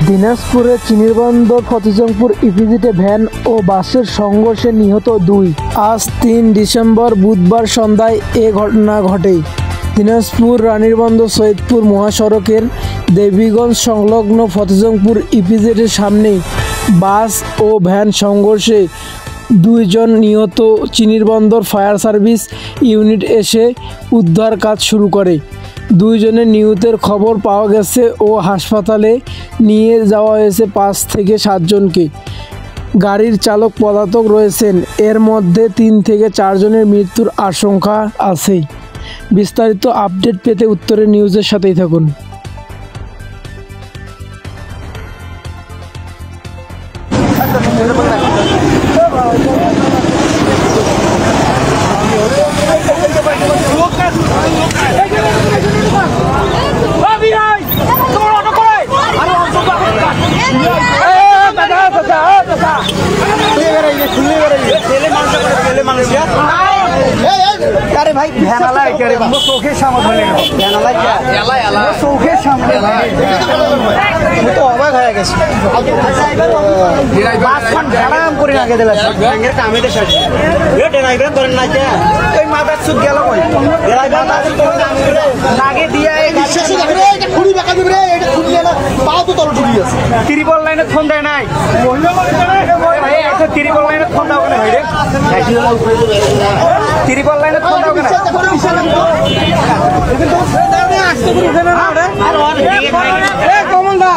দিনাজপুরের চিনিরবন্দর ফতেজংপুর ইপিজেডে ভ্যান ও বাসের সংঘর্ষে নিহত 2। আজ 3 ডিসেম্বর বুধবার সন্ধ্যায় এ ঘটনা ঘটে। দিনাজপুর রানীরবন্দর সৈয়দপুর মহাসড়কের দেবীগঞ্জ সংলগ্ন ফতেজংপুর ইপিজেডের সামনে বাস ও ভ্যান সংঘর্ষে 2 জন নিহত। চিনিরবন্দর ফায়ার সার্ভিস ইউনিট এসে উদ্ধার কাজ শুরু করে। 2 জনের নিহতের খবর পাওয়া গেছে ও হাসপাতালে নিয়ে যাওয়া হয়েছে 5 থেকে 7 জনকে। গাড়ির চালক পলাতক রয়েছেন, এর মধ্যে 3 থেকে 4 জনের মৃত্যুর আশঙ্কা আছে। বিস্তারিত আপডেট পেতে উত্তরের নিউজের সাথেই থাকুন। अरे भाई भैनाला है क्या रे वो सोखे शाम होने भैनाला क्या याला याला सोखे शाम वो तो অবাক হয়ে গেছে বাসখান ধারাম করে আগে দিলা ব্যাংকের কামে দে শেষ এ ড্রাইভার ধরেন না কে ওই মাদার সুদ গেল কই ড্রাইভার মাদার তো কাম করে লাগে দিয়া এই শেষ করে এটা খুঁড়ি বাকা দিবে রে এটা খুঁড়ি না পা তো তল ঢুকি আছে ত্রিপল লাইনে ফোন দেয় নাই মহিলা ভাই এটা ত্রিপল লাইনে ফোন দাও কেন ভাই রে ত্রিপল লাইনে ফোন দাও কেন আসতে পুরো ফেলে না রে এ কমল দা